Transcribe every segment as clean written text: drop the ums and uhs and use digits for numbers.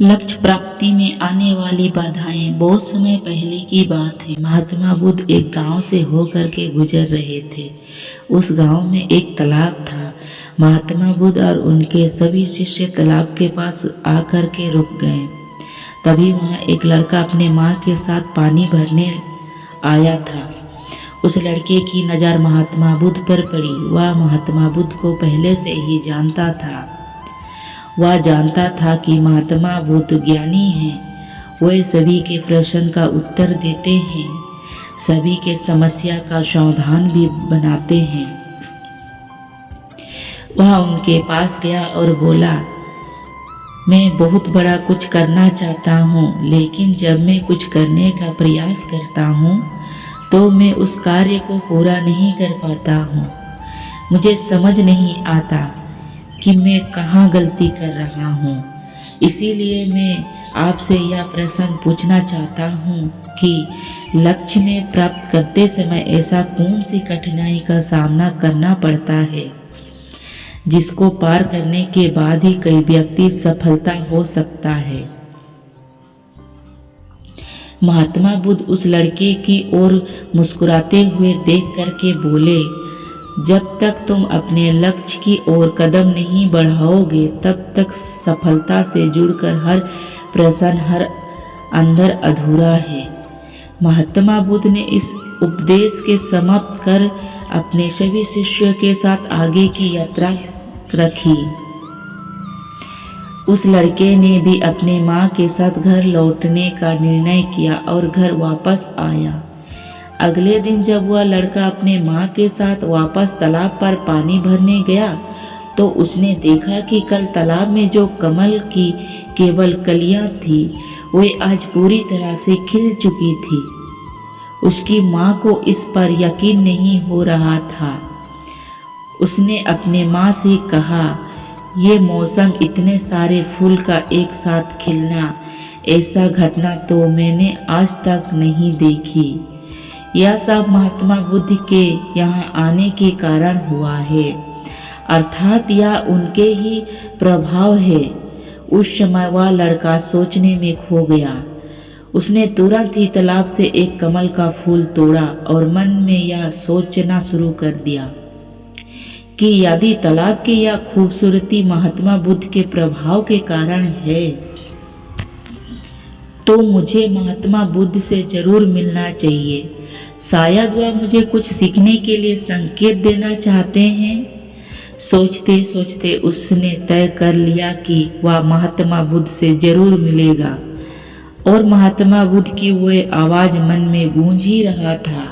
लक्ष्य प्राप्ति में आने वाली बाधाएं। बहुत समय पहले की बात है। महात्मा बुद्ध एक गांव से होकर के गुजर रहे थे। उस गांव में एक तालाब था। महात्मा बुद्ध और उनके सभी शिष्य तालाब के पास आकर के रुक गए। तभी वहां एक लड़का अपने माँ के साथ पानी भरने आया था। उस लड़के की नज़र महात्मा बुद्ध पर पड़ी। वह महात्मा बुद्ध को पहले से ही जानता था। वह जानता था कि महात्मा बुद्ध ज्ञानी हैं। वे सभी के प्रश्न का उत्तर देते हैं, सभी के समस्या का समाधान भी बनाते हैं। वह उनके पास गया और बोला, मैं बहुत बड़ा कुछ करना चाहता हूँ, लेकिन जब मैं कुछ करने का प्रयास करता हूँ तो मैं उस कार्य को पूरा नहीं कर पाता हूँ। मुझे समझ नहीं आता कि मैं कहाँ गलती कर रहा हूँ। इसीलिए मैं आपसे यह प्रश्न पूछना चाहता हूँ कि लक्ष्य में प्राप्त करते समय ऐसा कौन सी कठिनाई का सामना करना पड़ता है जिसको पार करने के बाद ही कोई व्यक्ति सफलता हो सकता है। महात्मा बुद्ध उस लड़के की ओर मुस्कुराते हुए देख करके बोले, जब तक तुम अपने लक्ष्य की ओर कदम नहीं बढ़ाओगे तब तक सफलता से जुड़कर हर प्रश्न हर अंदर अधूरा है। महात्मा बुद्ध ने इस उपदेश के समाप्त कर अपने सभी शिष्यों के साथ आगे की यात्रा रखी। उस लड़के ने भी अपने माँ के साथ घर लौटने का निर्णय किया और घर वापस आया। अगले दिन जब वह लड़का अपने माँ के साथ वापस तालाब पर पानी भरने गया तो उसने देखा कि कल तालाब में जो कमल की केवल कलियां थी वे आज पूरी तरह से खिल चुकी थी। उसकी माँ को इस पर यकीन नहीं हो रहा था। उसने अपने माँ से कहा, ये मौसम, इतने सारे फूल का एक साथ खिलना, ऐसा घटना तो मैंने आज तक नहीं देखी। यह सब महात्मा बुद्ध के यहाँ आने के कारण हुआ है, अर्थात यह उनके ही प्रभाव है। उस समय वह लड़का सोचने में खो गया। उसने तुरंत ही तालाब से एक कमल का फूल तोड़ा और मन में यह सोचना शुरू कर दिया कि यदि तालाब की यह खूबसूरती महात्मा बुद्ध के प्रभाव के कारण है तो मुझे महात्मा बुद्ध से जरूर मिलना चाहिए। शायद वह मुझे कुछ सीखने के लिए संकेत देना चाहते हैं। सोचते सोचते उसने तय कर लिया कि वह महात्मा बुद्ध से जरूर मिलेगा और महात्मा बुद्ध की वह आवाज मन में गूंज ही रहा था,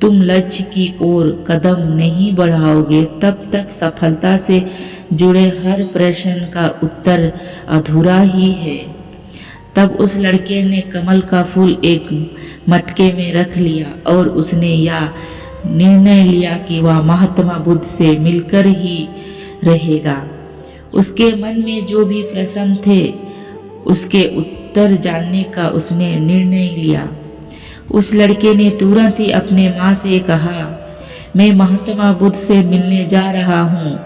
तुम लक्ष्य की ओर कदम नहीं बढ़ाओगे तब तक सफलता से जुड़े हर प्रश्न का उत्तर अधूरा ही है। तब उस लड़के ने कमल का फूल एक मटके में रख लिया और उसने यह निर्णय लिया कि वह महात्मा बुद्ध से मिलकर ही रहेगा। उसके मन में जो भी प्रश्न थे उसके उत्तर जानने का उसने निर्णय लिया। उस लड़के ने तुरंत ही अपने माँ से कहा, मैं महात्मा बुद्ध से मिलने जा रहा हूँ।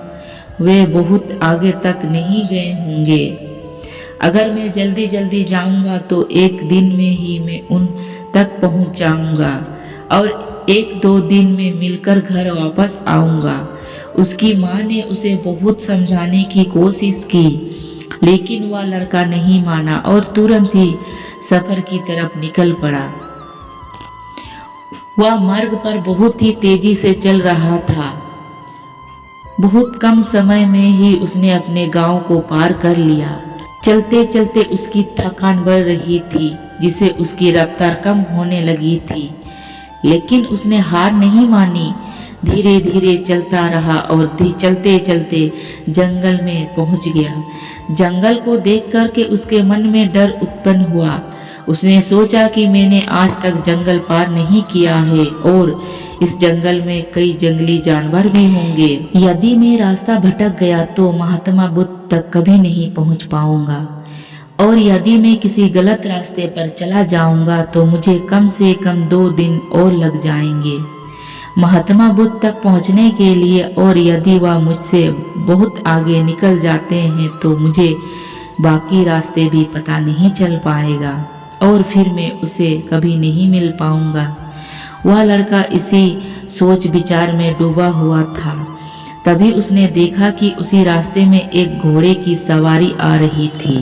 वे बहुत आगे तक नहीं गए होंगे। अगर मैं जल्दी जल्दी जाऊंगा तो एक दिन में ही मैं उन तक पहुँच जाऊंगा और 1-2 दिन में मिलकर घर वापस आऊंगा। उसकी माँ ने उसे बहुत समझाने की कोशिश की, लेकिन वह लड़का नहीं माना और तुरंत ही सफर की तरफ निकल पड़ा। वह मार्ग पर बहुत ही तेजी से चल रहा था। बहुत कम समय में ही उसने अपने गांव को पार कर लिया। चलते चलते उसकी थकान बढ़ रही थी, जिससे उसकी रफ्तार कम होने लगी थी, लेकिन उसने हार नहीं मानी। धीरे धीरे चलता रहा और चलते चलते जंगल में पहुंच गया। जंगल को देख करके उसके मन में डर उत्पन्न हुआ। उसने सोचा कि मैंने आज तक जंगल पार नहीं किया है और इस जंगल में कई जंगली जानवर भी होंगे। यदि मैं रास्ता भटक गया तो महात्मा बुद्ध तक कभी नहीं पहुंच पाऊंगा और यदि मैं किसी गलत रास्ते पर चला जाऊंगा तो मुझे कम से कम 2 दिन और लग जाएंगे महात्मा बुद्ध तक पहुंचने के लिए, और यदि वह मुझसे बहुत आगे निकल जाते हैं तो मुझे बाकी रास्ते भी पता नहीं चल पाएगा और फिर मैं उसे कभी नहीं मिल पाऊंगा। वह लड़का इसी सोच विचार में डूबा हुआ था। तभी उसने देखा कि उसी रास्ते में एक घोड़े की सवारी आ रही थी।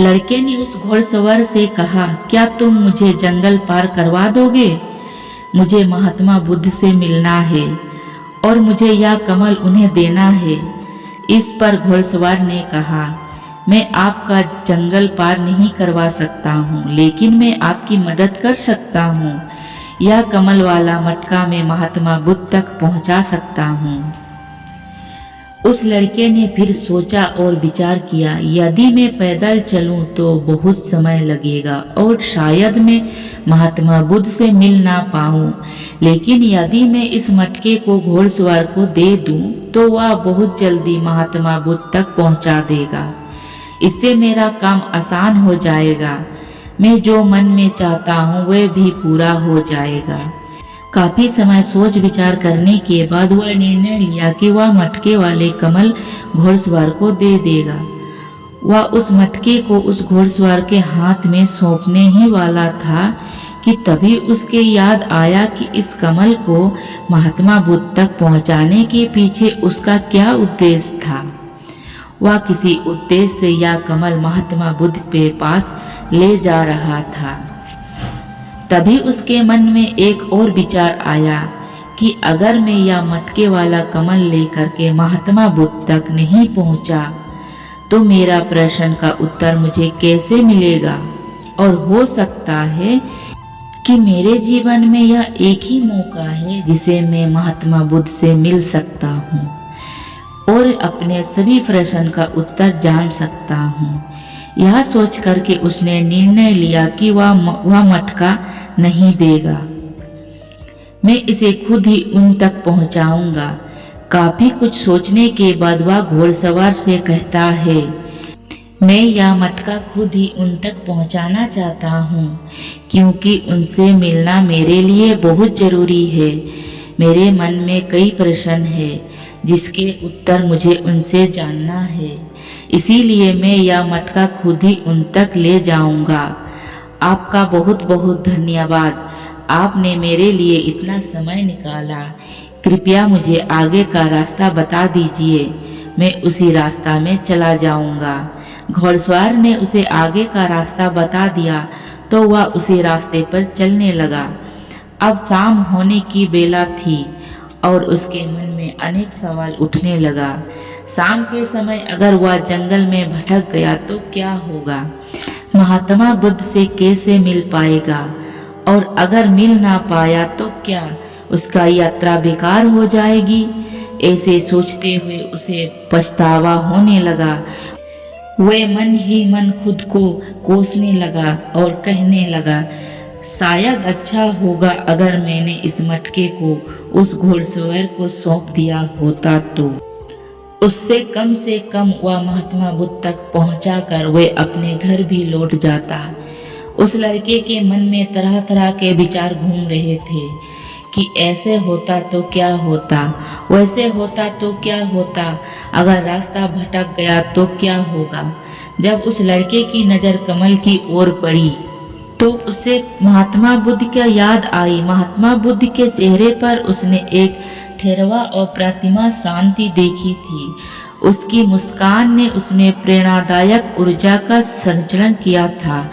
लड़के ने उस घोड़सवार से कहा, क्या तुम मुझे जंगल पार करवा दोगे? मुझे महात्मा बुद्ध से मिलना है और मुझे यह कमल उन्हें देना है। इस पर घोड़सवार ने कहा, मैं आपका जंगल पार नहीं करवा सकता हूँ, लेकिन मैं आपकी मदद कर सकता हूँ। यह कमल वाला मटका मैं महात्मा बुद्ध तक पहुँचा सकता हूँ। उस लड़के ने फिर सोचा और विचार किया, यदि मैं पैदल चलूं तो बहुत समय लगेगा और शायद मैं महात्मा बुद्ध से मिल ना पाऊं, लेकिन यदि मैं इस मटके को घोड़सवार को दे दूं तो वह बहुत जल्दी महात्मा बुद्ध तक पहुंचा देगा। इससे मेरा काम आसान हो जाएगा। मैं जो मन में चाहता हूं वह भी पूरा हो जाएगा। काफी समय सोच विचार करने के बाद वह निर्णय लिया कि वह मटके वाले कमल घोड़सवार को दे देगा। वह उस मटके को उस घोड़सवार के हाथ में सौंपने ही वाला था कि तभी उसके याद आया कि इस कमल को महात्मा बुद्ध तक पहुंचाने के पीछे उसका क्या उद्देश्य था। वह किसी उद्देश्य से यह कमल महात्मा बुद्ध के पास ले जा रहा था। तभी उसके मन में एक और विचार आया कि अगर मैं यह मटके वाला कमल लेकर के महात्मा बुद्ध तक नहीं पहुंचा तो मेरा प्रश्न का उत्तर मुझे कैसे मिलेगा, और हो सकता है कि मेरे जीवन में यह एक ही मौका है जिसे मैं महात्मा बुद्ध से मिल सकता हूँ और अपने सभी प्रश्न का उत्तर जान सकता हूँ। यह सोच करके उसने निर्णय लिया कि वह मटका नहीं देगा, मैं इसे खुद ही उन तक पहुंचाऊंगा। काफी कुछ सोचने के बाद वह घोड़सवार से कहता है, मैं यह मटका खुद ही उन तक पहुंचाना चाहता हूँ क्योंकि उनसे मिलना मेरे लिए बहुत जरूरी है। मेरे मन में कई प्रश्न हैं जिसके उत्तर मुझे उनसे जानना है, इसीलिए मैं यह मटका खुद ही उन तक ले जाऊंगा। आपका बहुत बहुत धन्यवाद, आपने मेरे लिए इतना समय निकाला। कृपया मुझे आगे का रास्ता बता दीजिए, मैं उसी रास्ता में चला जाऊंगा। घोड़सवार ने उसे आगे का रास्ता बता दिया तो वह उसी रास्ते पर चलने लगा। अब शाम होने की बेला थी और उसके मन में अनेक सवाल उठने लगा। शाम के समय अगर वह जंगल में भटक गया तो क्या होगा? महात्मा बुद्ध से कैसे मिल पाएगा? और अगर मिल ना पाया तो क्या उसका यात्रा बेकार हो जाएगी? ऐसे सोचते हुए उसे पछतावा होने लगा। वह मन ही मन खुद को कोसने लगा और कहने लगा, शायद अच्छा होगा अगर मैंने इस मटके को उस घोड़सवार को सौंप दिया होता तो उससे कम वह महात्मा बुद्ध तक पहुंचाकर वह अपने घर भी लौट जाता। उस लड़के के मन में तरह तरह के विचार घूम रहे थे कि ऐसे होता तो क्या होता, वैसे होता तो क्या होता, अगर रास्ता भटक गया तो क्या होगा। जब उस लड़के की नज़र कमल की ओर पड़ी तो उसे महात्मा बुद्ध की याद आई। महात्मा बुद्ध के चेहरे पर उसने एक ठहरवा और प्रतिमा शांति देखी थी। उसकी मुस्कान ने उसमें प्रेरणादायक ऊर्जा का संचरण किया था।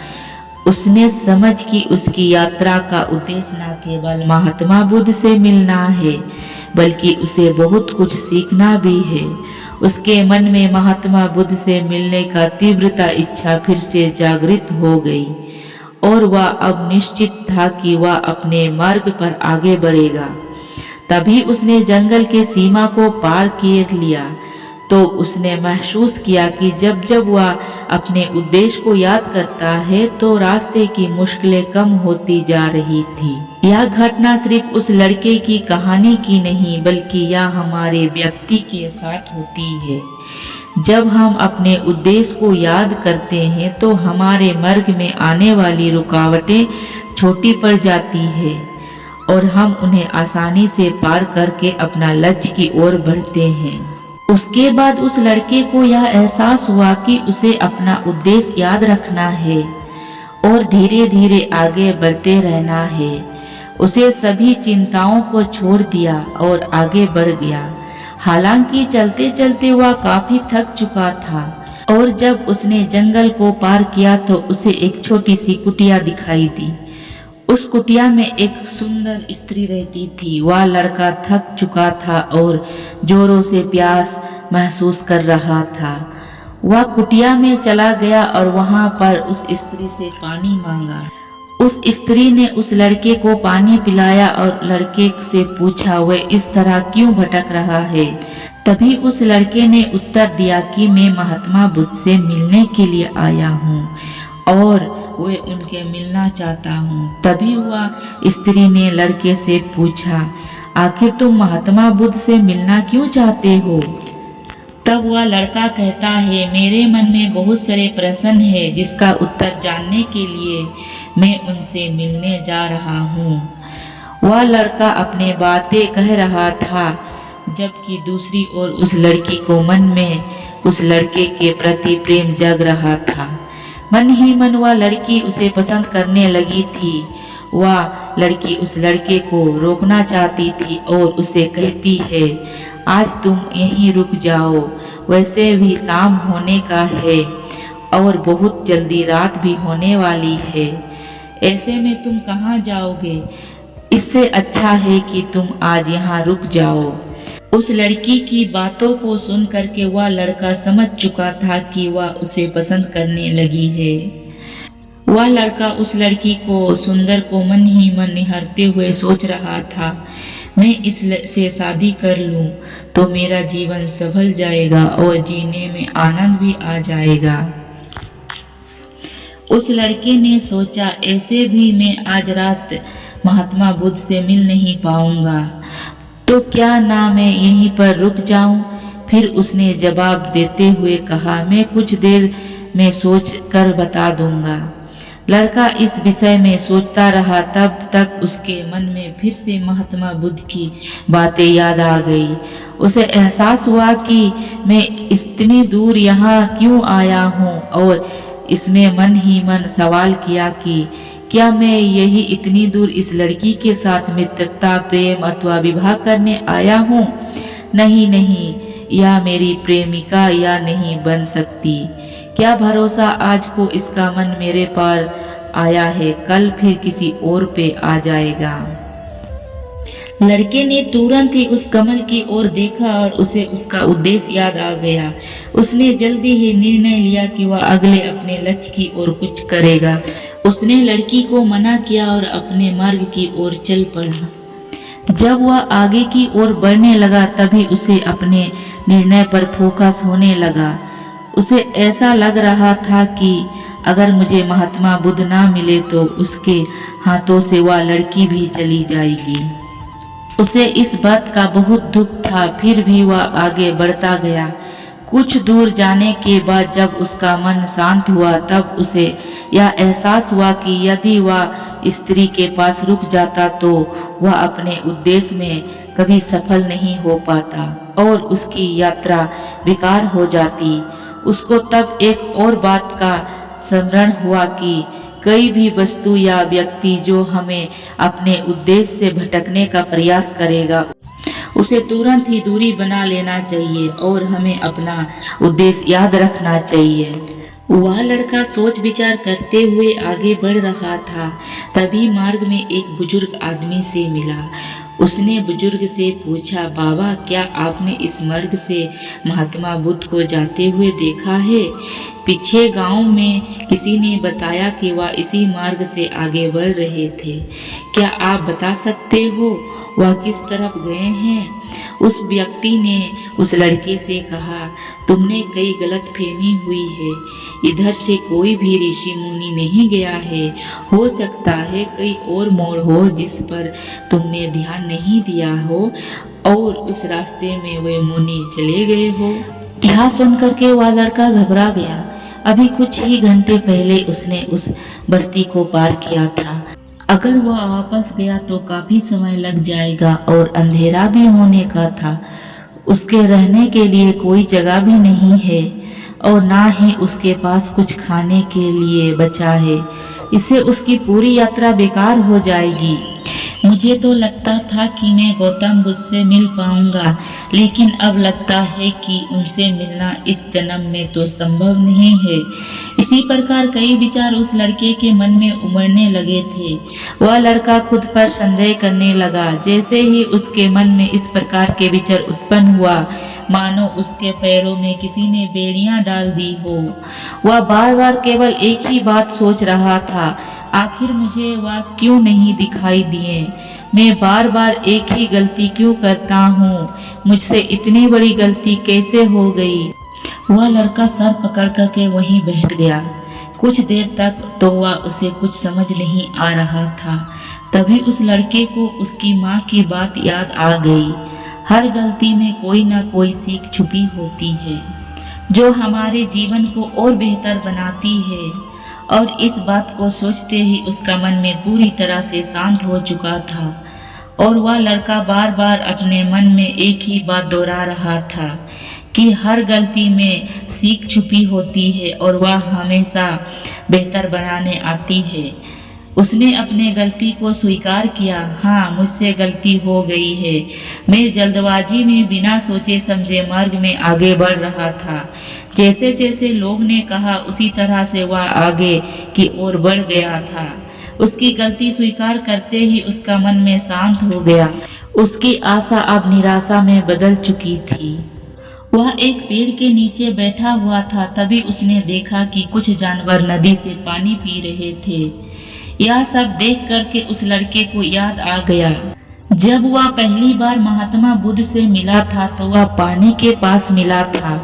उसने समझ कि उसकी यात्रा का उद्देश्य न केवल महात्मा बुद्ध से मिलना है बल्कि उसे बहुत कुछ सीखना भी है। उसके मन में महात्मा बुद्ध से मिलने का तीव्रता इच्छा फिर से जागृत हो गई और वह अब निश्चित था कि वह अपने मार्ग पर आगे बढ़ेगा। तभी उसने जंगल के सीमा को पार कर लिया तो उसने महसूस किया कि जब जब वह अपने उद्देश्य को याद करता है तो रास्ते की मुश्किलें कम होती जा रही थी। यह घटना सिर्फ उस लड़के की कहानी की नहीं बल्कि यह हमारे व्यक्ति के साथ होती है। जब हम अपने उद्देश्य को याद करते हैं तो हमारे मार्ग में आने वाली रुकावटें छोटी पड़ जाती है और हम उन्हें आसानी से पार करके अपना लक्ष्य की ओर बढ़ते हैं। उसके बाद उस लड़के को यह एहसास हुआ कि उसे अपना उद्देश्य याद रखना है और धीरे धीरे आगे बढ़ते रहना है। उसे सभी चिंताओं को छोड़ दिया और आगे बढ़ गया। हालांकि चलते चलते वह काफी थक चुका था और जब उसने जंगल को पार किया तो उसे एक छोटी सी कुटिया दिखाई दी। उस कुटिया में एक सुंदर स्त्री रहती थी। वह लड़का थक चुका था और जोरों से प्यास महसूस कर रहा था। वह कुटिया में चला गया और वहां पर उस स्त्री से पानी मांगा। उस स्त्री ने उस लड़के को पानी पिलाया और लड़के से पूछा वह इस तरह क्यों भटक रहा है। तभी उस लड़के ने उत्तर दिया कि मैं महात्मा बुद्ध से मिलने के लिए आया हूँ और वे उनके मिलना चाहता हूँ। तभी वह स्त्री ने लड़के से पूछा, आखिर तुम महात्मा बुद्ध से मिलना क्यों चाहते हो? तब वह लड़का कहता है, मेरे मन में बहुत सारे प्रश्न है जिसका उत्तर जानने के लिए मैं उनसे मिलने जा रहा हूँ। वह लड़का अपने बातें कह रहा था जबकि दूसरी ओर उस लड़की को मन में उस लड़के के प्रति प्रेम जग रहा था। मन ही मन वह लड़की उसे पसंद करने लगी थी। वह लड़की उस लड़के को रोकना चाहती थी और उसे कहती है, आज तुम यहीं रुक जाओ, वैसे भी शाम होने का है और बहुत जल्दी रात भी होने वाली है। ऐसे में तुम कहाँ जाओगे? इससे अच्छा है कि तुम आज यहाँ रुक जाओ। उस लड़की की बातों को सुन करके वह लड़का समझ चुका था कि वह उसे पसंद करने लगी है। वह लड़का उस लड़की को सुंदर को मन ही मन निहारते हुए सोच रहा था, मैं इससे शादी कर लूं तो मेरा जीवन सफल जाएगा और जीने में आनंद भी आ जाएगा। उस लड़के ने सोचा, ऐसे भी मैं आज रात महात्मा बुद्ध से मिल नहीं पाऊंगा, तो क्या ना मैं यहीं पर रुक जाऊं? फिर उसने जवाब देते हुए कहा, मैं कुछ देर में सोच कर बता दूंगा। लड़का इस विषय में सोचता रहा। तब तक उसके मन में फिर से महात्मा बुद्ध की बातें याद आ गई। उसे एहसास हुआ कि मैं इतनी दूर यहाँ क्यों आया हूँ और इसमें मन ही मन सवाल किया कि क्या मैं यही इतनी दूर इस लड़की के साथ मित्रता, प्रेम अथवा विवाह करने आया हूँ? नहीं नहीं, यह मेरी प्रेमिका या नहीं बन सकती। क्या भरोसा आज को इसका मन मेरे पार आया है, कल फिर किसी और पे आ जाएगा। लड़के ने तुरंत ही उस कमल की ओर देखा और उसे उसका उद्देश्य याद आ गया। उसने जल्दी ही निर्णय लिया कि वह अगले अपने लक्ष्य की ओर कुछ करेगा। उसने लड़की को मना किया और अपने मार्ग की ओर चल पड़ा। जब वह आगे की ओर बढ़ने लगा तभी उसे अपने निर्णय पर फोकस होने लगा। उसे ऐसा लग रहा था कि अगर मुझे महात्मा बुद्ध ना मिले तो उसके हाथों से वह लड़की भी चली जाएगी। उसे इस बात का बहुत दुख था, फिर भी वह आगे बढ़ता गया। कुछ दूर जाने के बाद जब उसका मन शांत हुआ तब उसे यह एहसास हुआ कि यदि वह स्त्री के पास रुक जाता तो वह अपने उद्देश्य में कभी सफल नहीं हो पाता और उसकी यात्रा बेकार हो जाती। उसको तब एक और बात का स्मरण हुआ कि कोई भी वस्तु या व्यक्ति जो हमें अपने उद्देश्य से भटकने का प्रयास करेगा उसे तुरंत ही दूरी बना लेना चाहिए और हमें अपना उद्देश्य याद रखना चाहिए। वह लड़का सोच विचार करते हुए आगे बढ़ रहा था। तभी मार्ग में एक बुजुर्ग आदमी से मिला। उसने बुजुर्ग से पूछा, बाबा क्या आपने इस मार्ग से महात्मा बुद्ध को जाते हुए देखा है? पीछे गांव में किसी ने बताया कि वह इसी मार्ग से आगे बढ़ रहे थे। क्या आप बता सकते हो वह किस तरफ गए हैं? उस व्यक्ति ने उस लड़के से कहा, तुमने कई गलतफहमी हुई है। इधर से कोई भी ऋषि मुनि नहीं गया है। हो सकता है कई और मोड़ हो जिस पर तुमने ध्यान नहीं दिया हो और उस रास्ते में वे मुनि चले गए हो। यह सुनकर के वह लड़का घबरा गया। अभी कुछ ही घंटे पहले उसने उस बस्ती को पार किया था। अगर वह वापस गया तो काफी समय लग जाएगा और अंधेरा भी होने का था। उसके रहने के लिए कोई जगह भी नहीं है और ना ही उसके पास कुछ खाने के लिए बचा है। इससे उसकी पूरी यात्रा बेकार हो जाएगी। मुझे तो लगता था कि मैं गौतम बुद्ध से मिल पाऊंगा, लेकिन अब लगता है कि उनसे मिलना इस जन्म में तो संभव नहीं है। इसी प्रकार कई विचार उस लड़के के मन में उमड़ने लगे थे। वह लड़का खुद पर संदेह करने लगा। जैसे ही उसके मन में इस प्रकार के विचार उत्पन्न हुआ, मानो उसके पैरों में किसी ने बेड़ियां डाल दी हो। वह बार बार केवल एक ही बात सोच रहा था, आखिर मुझे वह क्यों नहीं दिखाई दिए? मैं बार बार एक ही गलती क्यों करता हूँ? मुझसे इतनी बड़ी गलती कैसे हो गई? वह लड़का सर पकड़ कर के वहीं बैठ गया। कुछ देर तक तो वह उसे कुछ समझ नहीं आ रहा था। तभी उस लड़के को उसकी माँ की बात याद आ गई। हर गलती में कोई ना कोई सीख छुपी होती है, जो हमारे जीवन को और बेहतर बनाती है। और इस बात को सोचते ही उसका मन में पूरी तरह से शांत हो चुका था और वह लड़का बार बार अपने मन में एक ही बात दोहरा रहा था कि हर गलती में सीख छुपी होती है और वह हमेशा बेहतर बनाने आती है। उसने अपने गलती को स्वीकार किया। हाँ, मुझसे गलती हो गई है। मैं जल्दबाजी में बिना सोचे समझे मार्ग में आगे बढ़ रहा था। जैसे जैसे लोग ने कहा उसी तरह से वह आगे की ओर बढ़ गया था। उसकी गलती स्वीकार करते ही उसका मन में शांत हो गया। उसकी आशा अब निराशा में बदल चुकी थी। वह एक पेड़ के नीचे बैठा हुआ था। तभी उसने देखा कि कुछ जानवर नदी से पानी पी रहे थे। यह सब देख करके उस लड़के को याद आ गया, जब वह पहली बार महात्मा बुद्ध से मिला था तो वह पानी के पास मिला था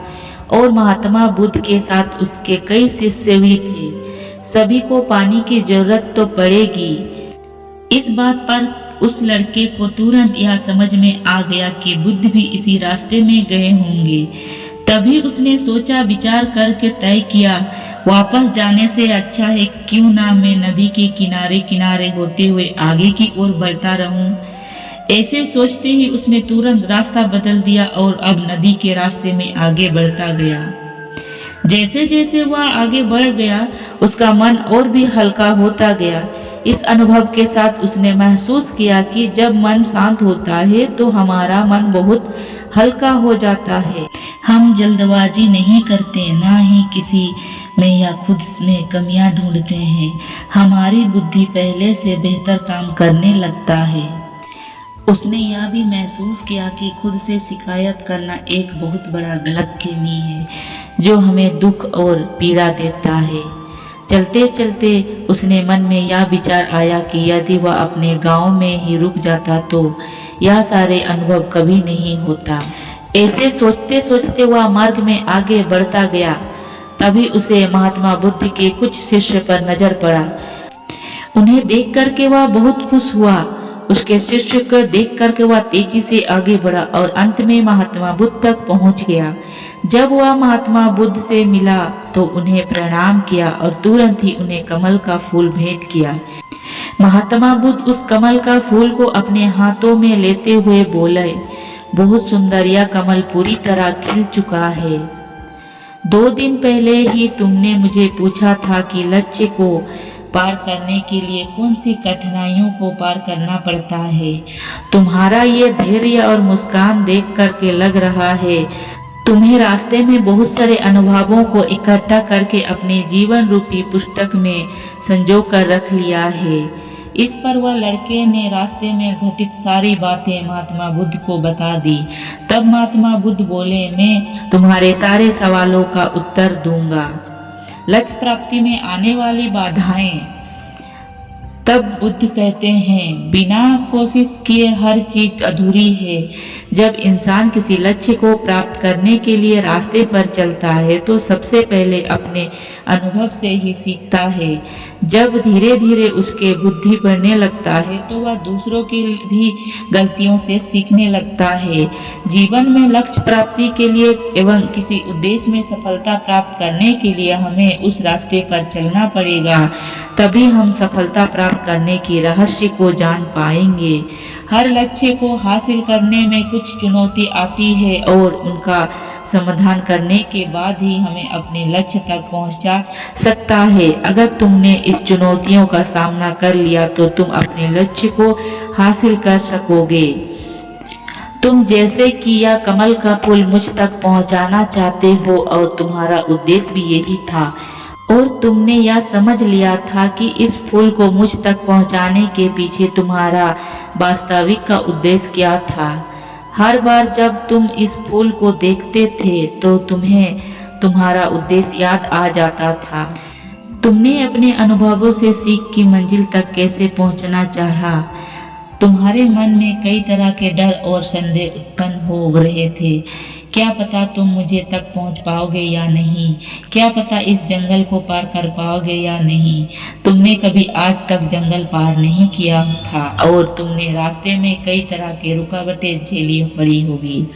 और महात्मा बुद्ध के साथ उसके कई शिष्य भी थे। सभी को पानी की जरूरत तो पड़ेगी। इस बात पर उस लड़के को तुरंत यह समझ में आ गया कि बुद्ध भी इसी रास्ते में गए होंगे। तभी उसने सोचा विचार करके तय किया, वापस जाने से अच्छा है क्यों ना मैं नदी के किनारे किनारे होते हुए आगे की ओर बढ़ता रहूं। ऐसे सोचते ही उसने तुरंत रास्ता बदल दिया और अब नदी के रास्ते में आगे बढ़ता गया। जैसे जैसे वह आगे बढ़ गया, उसका मन और भी हल्का होता गया। इस अनुभव के साथ उसने महसूस किया कि जब मन शांत होता है तो हमारा मन बहुत हल्का हो जाता है। हम जल्दबाजी नहीं करते, ना ही किसी में या खुद में कमियां ढूंढते हैं। हमारी बुद्धि पहले से बेहतर काम करने लगता है। उसने यह भी महसूस किया कि खुद से शिकायत करना एक बहुत बड़ा गलतफहमी है, जो हमें दुख और पीड़ा देता है। चलते चलते उसने मन में यह विचार आया कि यदि वह अपने गांव में ही रुक जाता तो यह सारे अनुभव कभी नहीं होता। ऐसे सोचते सोचते वह मार्ग में आगे बढ़ता गया। तभी उसे महात्मा बुद्ध के कुछ शिष्य पर नजर पड़ा। उन्हें देख करके वह बहुत खुश हुआ। उसके शिष्य को देख करके वह तेजी से आगे बढ़ा और अंत में महात्मा बुद्ध तक पहुंच गया। जब वह महात्मा बुद्ध से मिला तो उन्हें प्रणाम किया और तुरंत ही उन्हें कमल का फूल भेंट किया। महात्मा बुद्ध उस कमल का फूल को अपने हाथों में लेते हुए बोले, बहुत सुंदर, यह कमल पूरी तरह खिल चुका है। 2 दिन पहले ही तुमने मुझे पूछा था कि लक्ष्य को पार करने के लिए कौन सी कठिनाइयों को पार करना पड़ता है। तुम्हारा ये धैर्य और मुस्कान देख करके लग रहा है तुम्हें रास्ते में बहुत सारे अनुभवों को इकट्ठा करके अपने जीवन रूपी पुस्तक में संजो कर रख लिया है। इस पर वह लड़के ने रास्ते में घटित सारी बातें महात्मा बुद्ध को बता दी। तब महात्मा बुद्ध बोले, मैं तुम्हारे सारे सवालों का उत्तर दूंगा। लक्ष्य प्राप्ति में आने वाली बाधाएं। तब बुद्ध कहते हैं, बिना कोशिश किए हर चीज अधूरी है। जब इंसान किसी लक्ष्य को प्राप्त करने के लिए रास्ते पर चलता है तो सबसे पहले अपने अनुभव से ही सीखता है। जब धीरे धीरे उसके बुद्धि बढ़ने लगता है तो वह दूसरों की भी गलतियों से सीखने लगता है। जीवन में लक्ष्य प्राप्ति के लिए एवं किसी उद्देश्य में सफलता प्राप्त करने के लिए हमें उस रास्ते पर चलना पड़ेगा, तभी हम सफलता प्राप्त करने के रहस्य को जान पाएंगे। हर लक्ष्य को हासिल करने में कुछ चुनौती आती है और उनका समाधान करने के बाद ही हमें अपने लक्ष्य तक पहुंचा सकता है। अगर तुमने इस चुनौतियों का सामना कर लिया तो तुम अपने लक्ष्य को हासिल कर सकोगे। तुम जैसे कि यह कमल का फूल मुझ तक पहुंचाना चाहते हो और तुम्हारा उद्देश्य भी यही था और तुमने यह समझ लिया था कि इस फूल को मुझ तक पहुंचाने के पीछे तुम्हारा वास्तविक का उद्देश्य क्या था। हर बार जब तुम इस फूल को देखते थे तो तुम्हें तुम्हारा उद्देश्य याद आ जाता था। तुमने अपने अनुभवों से सीख की मंजिल तक कैसे पहुंचना चाहा। तुम्हारे मन में कई तरह के डर और संदेह उत्पन्न हो रहे थे। क्या पता तुम मुझे तक पहुंच पाओगे या नहीं, क्या पता इस जंगल को पार कर पाओगे या नहीं। तुमने कभी आज तक जंगल पार नहीं किया था और तुमने रास्ते में कई तरह के रुकावटें झेली पड़ी होगी।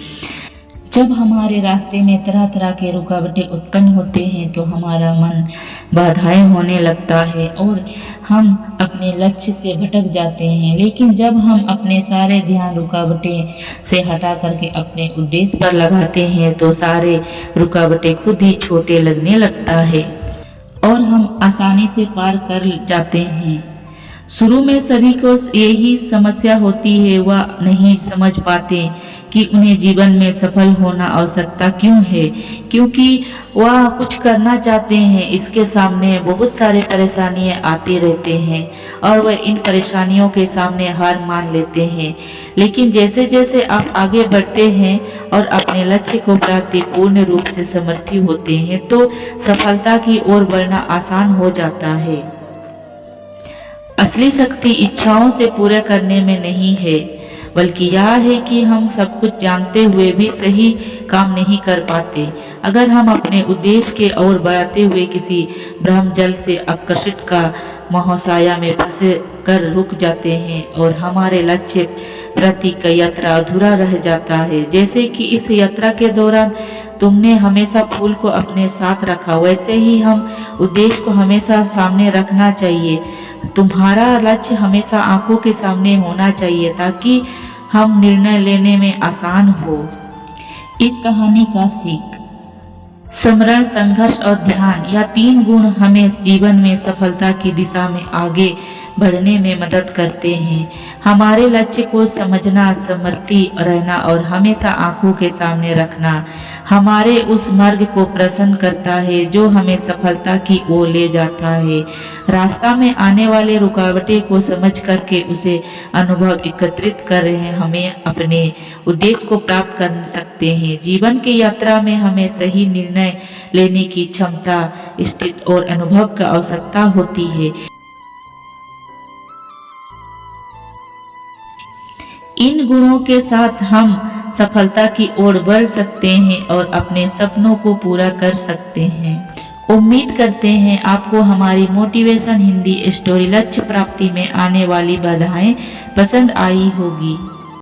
जब हमारे रास्ते में तरह तरह के रुकावटें उत्पन्न होते हैं तो हमारा मन बाधाएं होने लगता है और हम अपने लक्ष्य से भटक जाते हैं। लेकिन जब हम अपने सारे ध्यान रुकावटें से हटा करके अपने उद्देश्य पर लगाते हैं तो सारे रुकावटें खुद ही छोटे लगने लगता है और हम आसानी से पार कर जाते हैं। शुरू में सभी को यही समस्या होती है, वह नहीं समझ पाते कि उन्हें जीवन में सफल होना आवश्यकता क्यों है, क्योंकि वह कुछ करना चाहते हैं। इसके सामने बहुत सारे परेशानियां आती रहते हैं और वह इन परेशानियों के सामने हार मान लेते हैं। लेकिन जैसे जैसे आप आगे बढ़ते हैं और अपने लक्ष्य को प्राप्ति पूर्ण रूप से समर्थित होते हैं तो सफलता की ओर बढ़ना आसान हो जाता है। असली शक्ति इच्छाओं से पूरा करने में नहीं है, बल्कि यह है कि हम सब कुछ जानते हुए भी सही काम नहीं कर पाते। अगर हम अपने उद्देश्य के ओर बढ़ते हुए किसी ब्रह्मजल से आकर्षित का महासाया में फंसे कर रुक जाते हैं और हमारे लक्ष्य प्रति का यात्रा अधूरा रह जाता है। जैसे कि इस यात्रा के दौरान तुमने हमेशा फूल को अपने साथ रखा, वैसे ही हम उद्देश्य को हमेशा सामने रखना चाहिए। तुम्हारा लक्ष्य हमेशा आंखों के सामने होना चाहिए ताकि हम निर्णय लेने में आसान हो। इस कहानी का सीख: स्मरण, संघर्ष और ध्यान, यह तीन गुण हमें जीवन में सफलता की दिशा में आगे बढ़ने में मदद करते हैं। हमारे लक्ष्य को समझना, समर्थित रहना और हमेशा आंखों के सामने रखना हमारे उस मार्ग को प्रसन्न करता है जो हमें सफलता की ओर ले जाता है। रास्ता में आने वाले रुकावटें को समझ करके उसे अनुभव एकत्रित कर रहे हमें अपने उद्देश्य को प्राप्त कर सकते हैं। जीवन की यात्रा में हमें सही निर्णय लेने की क्षमता, स्थिति और अनुभव की आवश्यकता होती है। इन गुणों के साथ हम सफलता की ओर बढ़ सकते हैं और अपने सपनों को पूरा कर सकते हैं। उम्मीद करते हैं आपको हमारी मोटिवेशन हिंदी स्टोरी लक्ष्य प्राप्ति में आने वाली बाधाएं पसंद आई होगी।